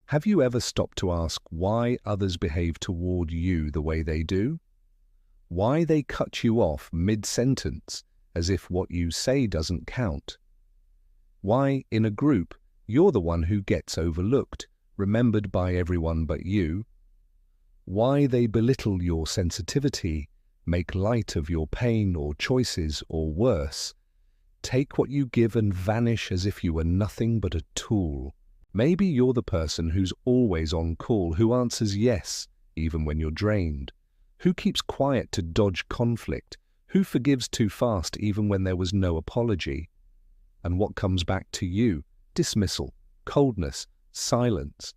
Have you ever stopped to ask why others behave toward you the way they do? Why they cut you off mid-sentence as if what you say doesn't count? Why, in a group, you're the one who gets overlooked, remembered by everyone but you? Why they belittle your sensitivity, make light of your pain or choices, or worse, take what you give and vanish as if you were nothing but a tool? Maybe you're the person who's always on call, who answers yes, even when you're drained, who keeps quiet to dodge conflict, who forgives too fast even when there was no apology. And what comes back to you? Dismissal, coldness, silence.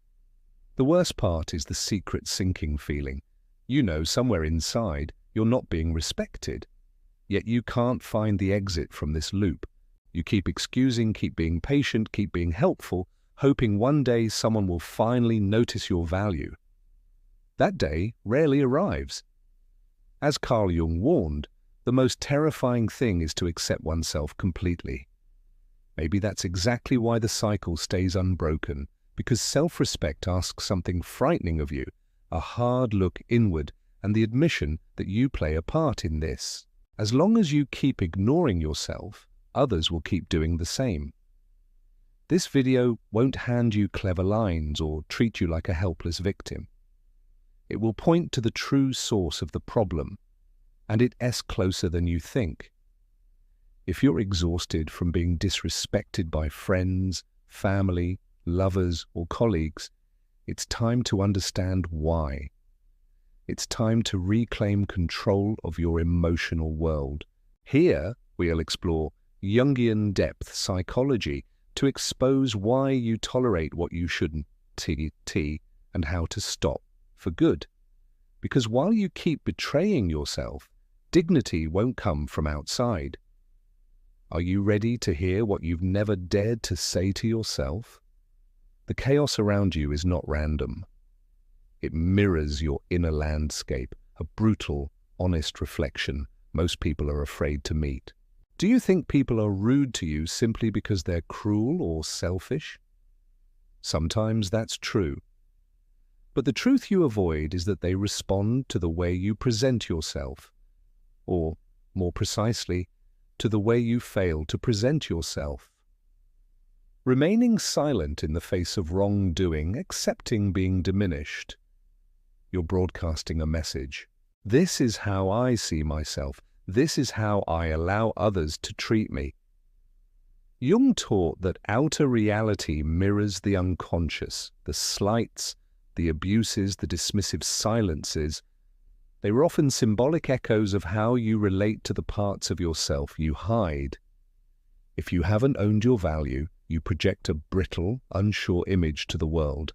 The worst part is the secret sinking feeling. You know somewhere inside you're not being respected, yet you can't find the exit from this loop. You keep excusing, keep being patient, keep being helpful, hoping one day someone will finally notice your value. That day rarely arrives. As Carl Jung warned, the most terrifying thing is to accept oneself completely. Maybe that's exactly why the cycle stays unbroken, because self-respect asks something frightening of you, a hard look inward and the admission that you play a part in this. As long as you keep ignoring yourself, others will keep doing the same. This video won't hand you clever lines or treat you like a helpless victim. It will point to the true source of the problem, and it's closer than you think. If you're exhausted from being disrespected by friends, family, lovers, or colleagues, it's time to understand why. It's time to reclaim control of your emotional world. Here, we'll explore Jungian depth psychology to expose why you tolerate what you shouldn't, and how to stop for good. Because while you keep betraying yourself, dignity won't come from outside. Are you ready to hear what you've never dared to say to yourself? The chaos around you is not random. It mirrors your inner landscape, a brutal, honest reflection most people are afraid to meet. Do you think people are rude to you simply because they're cruel or selfish? Sometimes that's true. But the truth you avoid is that they respond to the way you present yourself, or, more precisely, to the way you fail to present yourself. Remaining silent in the face of wrongdoing, accepting being diminished. You're broadcasting a message. This is how I see myself. This is how I allow others to treat me. Jung taught that outer reality mirrors the unconscious, the slights, the abuses, the dismissive silences. They were often symbolic echoes of how you relate to the parts of yourself you hide. If you haven't owned your value, you project a brittle, unsure image to the world,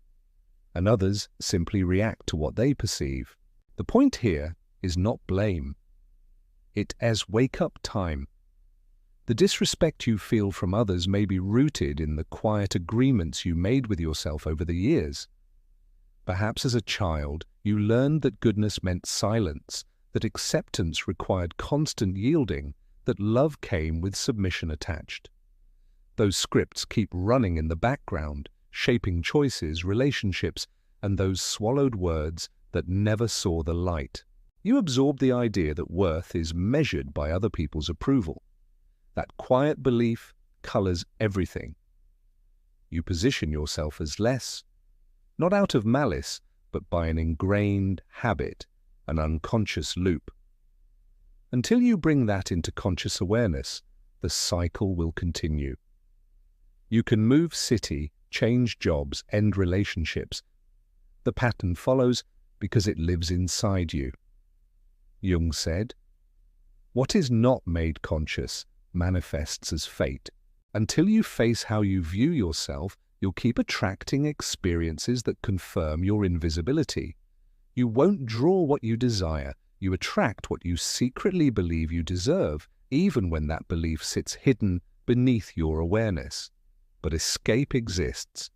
and others simply react to what they perceive. The point here is not blame. It is wake-up time. The disrespect you feel from others may be rooted in the quiet agreements you made with yourself over the years. Perhaps as a child, you learned that goodness meant silence, that acceptance required constant yielding, that love came with submission attached. Those scripts keep running in the background, shaping choices, relationships, and those swallowed words that never saw the light. You absorb the idea that worth is measured by other people's approval. That quiet belief colors everything. You position yourself as less, not out of malice, but by an ingrained habit, an unconscious loop. Until you bring that into conscious awareness, the cycle will continue. You can move city, change jobs, end relationships. The pattern follows because it lives inside you. Jung said, "What is not made conscious manifests as fate. Until you face how you view yourself, you'll keep attracting experiences that confirm your invisibility. You won't draw what you desire. You attract what you secretly believe you deserve, even when that belief sits hidden beneath your awareness. But escape exists,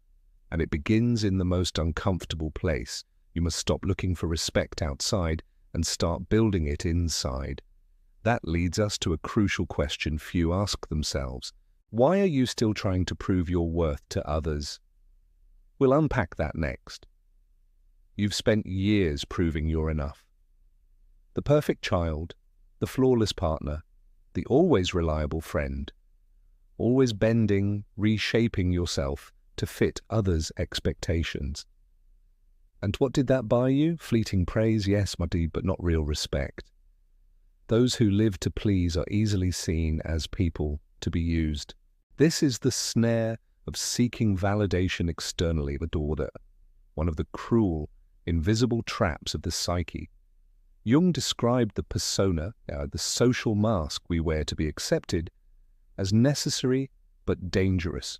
and it begins in the most uncomfortable place. You must stop looking for respect outside and start building it inside. That leads us to a crucial question few ask themselves. Why are you still trying to prove your worth to others? We'll unpack that next. You've spent years proving you're enough. The perfect child, the flawless partner, the always reliable friend, always bending, reshaping yourself to fit others' expectations. And what did that buy you? Fleeting praise, yes, Muddy, but not real respect. Those who live to please are easily seen as people to be used. This is the snare of seeking validation externally, the daughter, one of the cruel, invisible traps of the psyche. Jung described the persona, the social mask we wear to be accepted, as necessary but dangerous.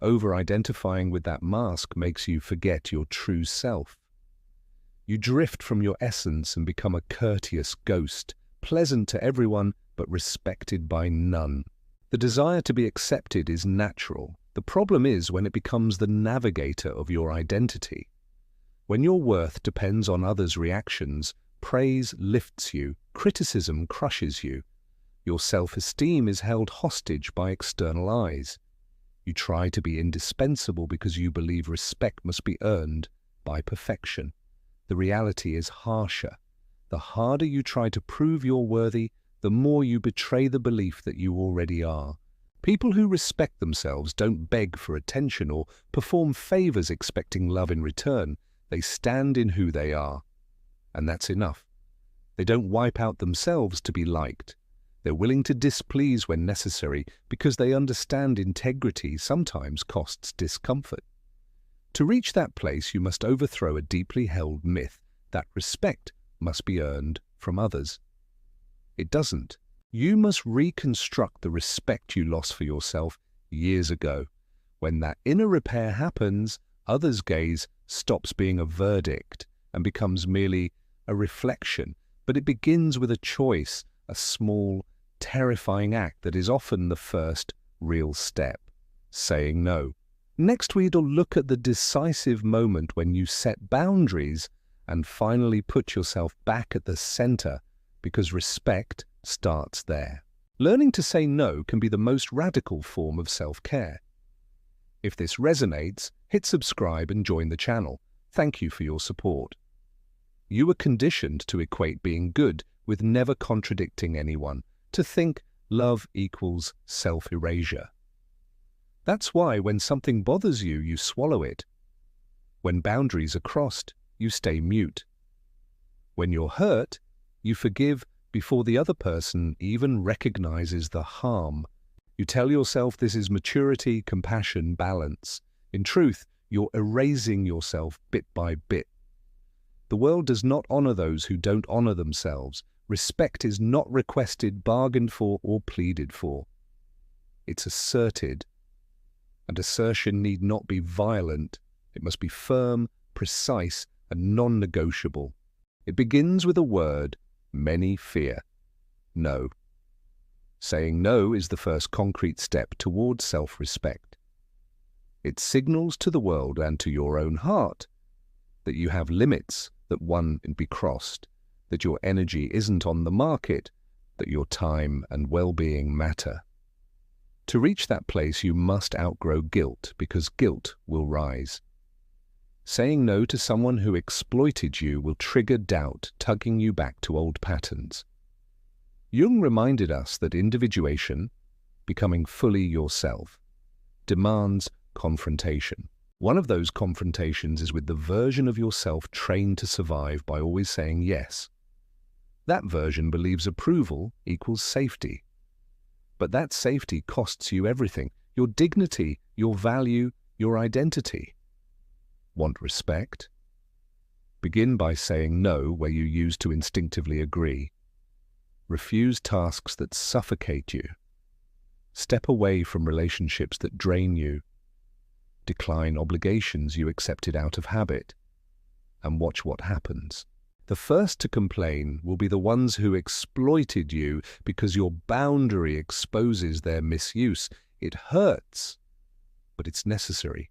Over-identifying with that mask makes you forget your true self. You drift from your essence and become a courteous ghost, pleasant to everyone but respected by none. The desire to be accepted is natural. The problem is when it becomes the navigator of your identity. When your worth depends on others' reactions, praise lifts you, criticism crushes you. Your self-esteem is held hostage by external eyes. You try to be indispensable because you believe respect must be earned by perfection. The reality is harsher. The harder you try to prove you're worthy, the more you betray the belief that you already are. People who respect themselves don't beg for attention or perform favors expecting love in return. They stand in who they are, and that's enough. They don't wipe out themselves to be liked. They're willing to displease when necessary because they understand integrity sometimes costs discomfort. To reach that place, you must overthrow a deeply held myth that respect must be earned from others. It doesn't. You must reconstruct the respect you lost for yourself years ago. When that inner repair happens, others' gaze stops being a verdict and becomes merely a reflection. But it begins with a choice, a small, terrifying act that is often the first real step, saying no. Next, we'll look at the decisive moment when you set boundaries and finally put yourself back at the center, because respect starts there. Learning to say no can be the most radical form of self-care. If this resonates, hit subscribe and join the channel. Thank you for your support. You were conditioned to equate being good with never contradicting anyone, to think love equals self-erasure. That's why when something bothers you, you swallow it. When boundaries are crossed, you stay mute. When you're hurt, you forgive before the other person even recognizes the harm. You tell yourself this is maturity, compassion, balance. In truth, you're erasing yourself bit by bit. The world does not honor those who don't honor themselves. Respect is not requested, bargained for, or pleaded for. It's asserted. And assertion need not be violent. It must be firm, precise, and non-negotiable. It begins with a word many fear: no. Saying no is the first concrete step towards self-respect. It signals to the world and to your own heart that you have limits that one can be crossed, that your energy isn't on the market, that your time and well-being matter. To reach that place, you must outgrow guilt, because guilt will rise. Saying no to someone who exploited you will trigger doubt, tugging you back to old patterns. Jung reminded us that individuation, becoming fully yourself, demands confrontation. One of those confrontations is with the version of yourself trained to survive by always saying yes. That version believes approval equals safety. But that safety costs you everything: your dignity, your value, your identity. Want respect? Begin by saying no where you used to instinctively agree. Refuse tasks that suffocate you. Step away from relationships that drain you. Decline obligations you accepted out of habit. And watch what happens. The first to complain will be the ones who exploited you because your boundary exposes their misuse. It hurts, but it's necessary.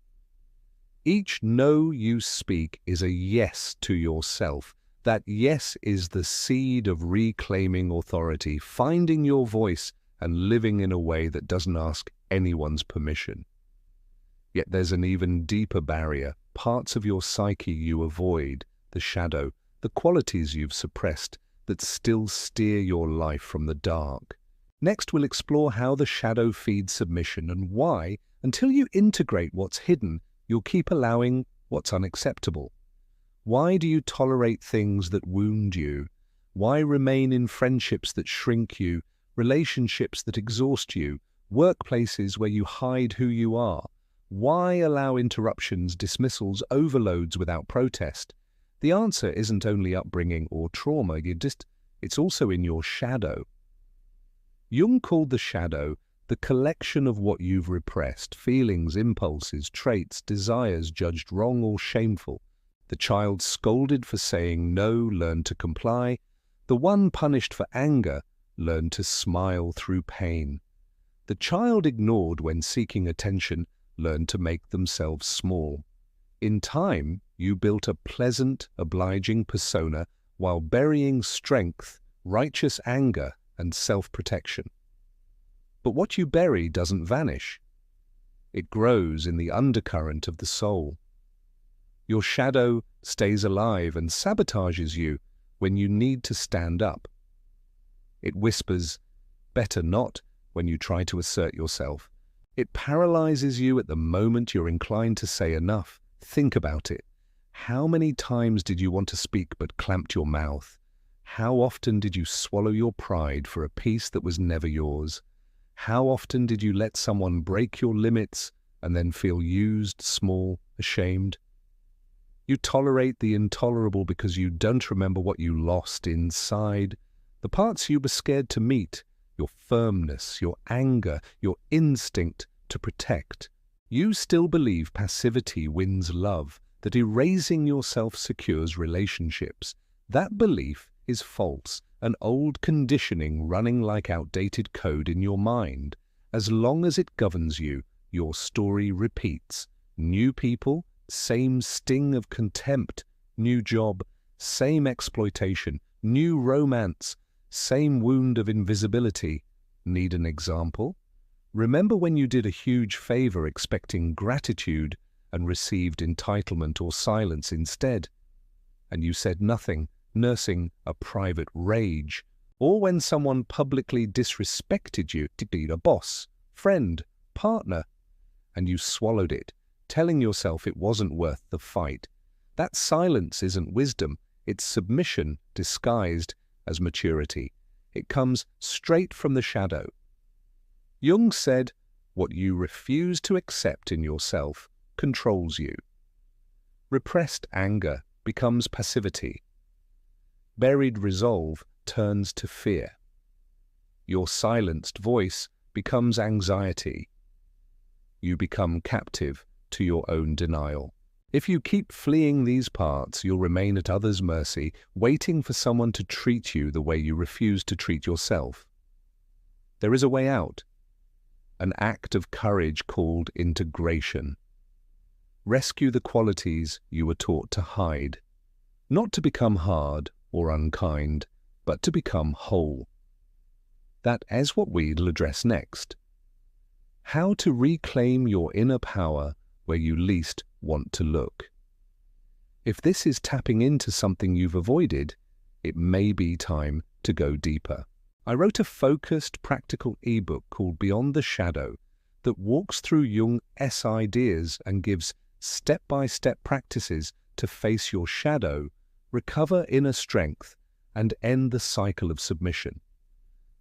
Each no you speak is a yes to yourself. That yes is the seed of reclaiming authority, finding your voice and living in a way that doesn't ask anyone's permission. Yet there's an even deeper barrier, parts of your psyche you avoid, the shadow, the qualities you've suppressed that still steer your life from the dark. Next, we'll explore how the shadow feeds submission and why, until you integrate what's hidden, you'll keep allowing what's unacceptable. Why do you tolerate things that wound you? Why remain in friendships that shrink you, relationships that exhaust you, workplaces where you hide who you are? Why allow interruptions, dismissals, overloads without protest? The answer isn't only upbringing or trauma, it's also in your shadow. Jung called the shadow the collection of what you've repressed, feelings, impulses, traits, desires judged wrong or shameful. The child scolded for saying no learned to comply. The one punished for anger learned to smile through pain. The child ignored when seeking attention learned to make themselves small. In time, you built a pleasant, obliging persona while burying strength, righteous anger, and self-protection. But what you bury doesn't vanish. It grows in the undercurrent of the soul. Your shadow stays alive and sabotages you when you need to stand up. It whispers, "Better not," when you try to assert yourself. It paralyzes you at the moment you're inclined to say enough. Think about it. How many times did you want to speak but clamped your mouth? How often did you swallow your pride for a peace that was never yours? How often did you let someone break your limits and then feel used, small, ashamed? You tolerate the intolerable because you don't remember what you lost inside, the parts you were scared to meet, your firmness, your anger, your instinct to protect. You still believe passivity wins love, that erasing yourself secures relationships. That belief is false, an old conditioning running like outdated code in your mind. As long as it governs you, your story repeats. New people, same sting of contempt. New job, same exploitation. New romance, same wound of invisibility. Need an example? Remember when you did a huge favor expecting gratitude and received entitlement or silence instead? And you said nothing, nursing a private rage. Or when someone publicly disrespected you, a boss, friend, partner, and you swallowed it, telling yourself it wasn't worth the fight. That silence isn't wisdom, it's submission disguised as maturity. It comes straight from the shadow. Jung said, "What you refuse to accept in yourself controls you." Repressed anger becomes passivity. Buried resolve turns to fear. Your silenced voice becomes anxiety. You become captive to your own denial. If you keep fleeing these parts, you'll remain at others' mercy, waiting for someone to treat you the way you refuse to treat yourself. There is a way out, an act of courage called integration. Rescue the qualities you were taught to hide, not to become hard or unkind, but to become whole. That is what we'll address next. How to reclaim your inner power where you least want to look. If this is tapping into something you've avoided, it may be time to go deeper. I wrote a focused, practical ebook called Beyond the Shadow that walks through Jung's ideas and gives step-by-step practices to face your shadow, recover inner strength, and end the cycle of submission.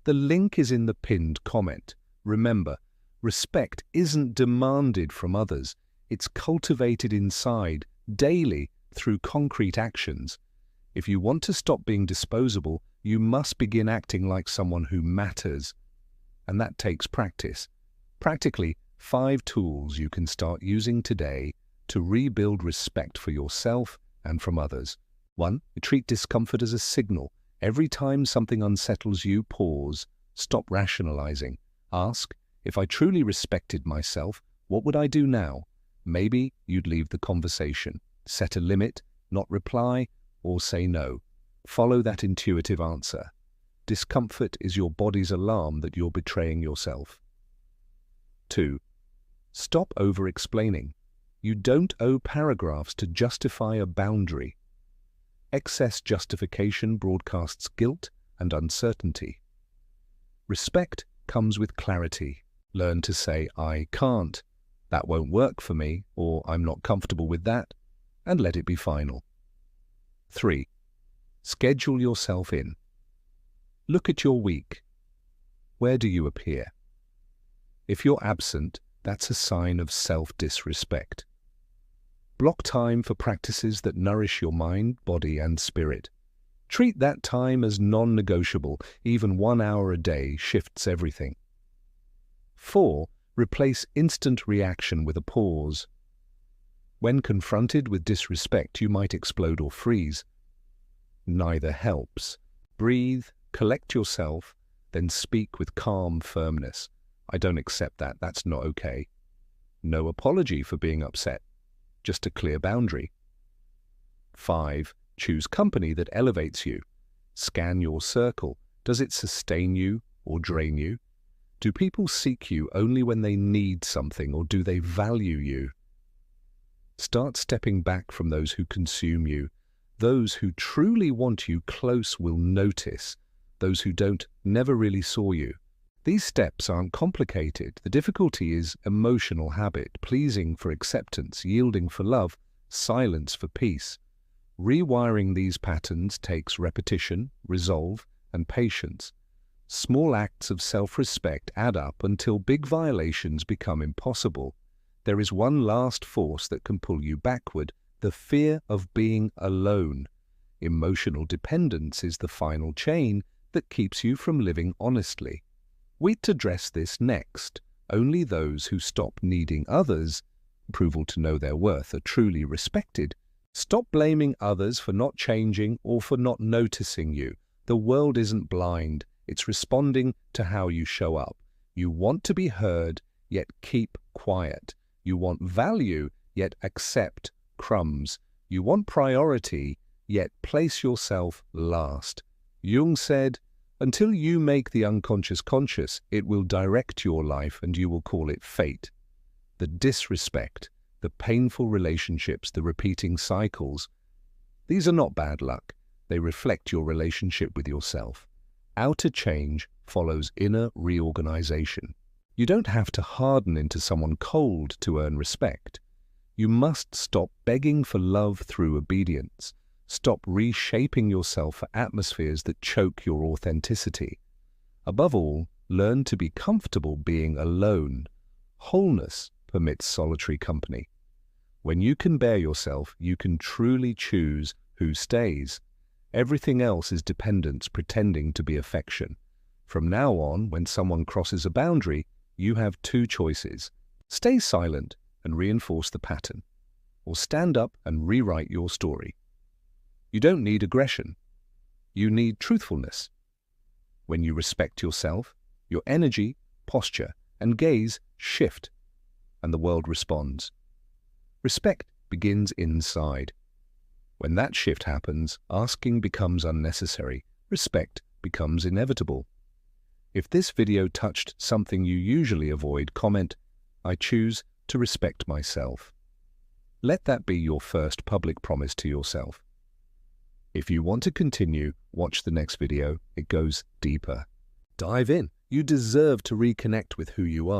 The link is in the pinned comment. Remember, respect isn't demanded from others. It's cultivated inside, daily, through concrete actions. If you want to stop being disposable, you must begin acting like someone who matters. And that takes practice. Practically, 5 tools you can start using today to rebuild respect for yourself and from others. 1. Treat discomfort as a signal. Every time something unsettles you, pause. Stop rationalizing. Ask, if I truly respected myself, what would I do now? Maybe you'd leave the conversation. Set a limit, not reply, or say no. Follow that intuitive answer. Discomfort is your body's alarm that you're betraying yourself. 2. Stop over-explaining. You don't owe paragraphs to justify a boundary. Excess justification broadcasts guilt and uncertainty. Respect comes with clarity. Learn to say, "I can't," "that won't work for me," or "I'm not comfortable with that," and let it be final. 3. Schedule yourself in. Look at your week. Where do you appear? If you're absent, that's a sign of self-disrespect. Block time for practices that nourish your mind, body, and spirit. Treat that time as non-negotiable. Even 1 hour a day shifts everything. 4. Replace instant reaction with a pause. When confronted with disrespect, you might explode or freeze. Neither helps. Breathe, collect yourself, then speak with calm firmness. "I don't accept that. That's not okay." No apology for being upset, just a clear boundary. 5. Choose company that elevates you. Scan your circle. Does it sustain you or drain you? Do people seek you only when they need something, or do they value you? Start stepping back from those who consume you. Those who truly want you close will notice. Those who don't never really saw you. These steps aren't complicated. The difficulty is emotional habit, pleasing for acceptance, yielding for love, silence for peace. Rewiring these patterns takes repetition, resolve, and patience. Small acts of self-respect add up until big violations become impossible. There is one last force that can pull you backward: the fear of being alone. Emotional dependence is the final chain that keeps you from living honestly. We'd address this next. Only those who stop needing others' approval to know their worth are truly respected. Stop blaming others for not changing or for not noticing you. The world isn't blind. It's responding to how you show up. You want to be heard, yet keep quiet. You want value, yet accept crumbs. You want priority, yet place yourself last. Jung said, "Until you make the unconscious conscious, it will direct your life and you will call it fate." The disrespect, the painful relationships, the repeating cycles, these are not bad luck. They reflect your relationship with yourself. Outer change follows inner reorganization. You don't have to harden into someone cold to earn respect. You must stop begging for love through obedience. Stop reshaping yourself for atmospheres that choke your authenticity. Above all, learn to be comfortable being alone. Wholeness permits solitary company. When you can bear yourself, you can truly choose who stays. Everything else is dependence pretending to be affection. From now on, when someone crosses a boundary, you have 2 choices. Stay silent and reinforce the pattern, or stand up and rewrite your story. You don't need aggression. You need truthfulness. When you respect yourself, your energy, posture, and gaze shift, and the world responds. Respect begins inside. When that shift happens, asking becomes unnecessary. Respect becomes inevitable. If this video touched something you usually avoid, comment, "I choose to respect myself." Let that be your first public promise to yourself. If you want to continue, watch the next video. It goes deeper. Dive in. You deserve to reconnect with who you are.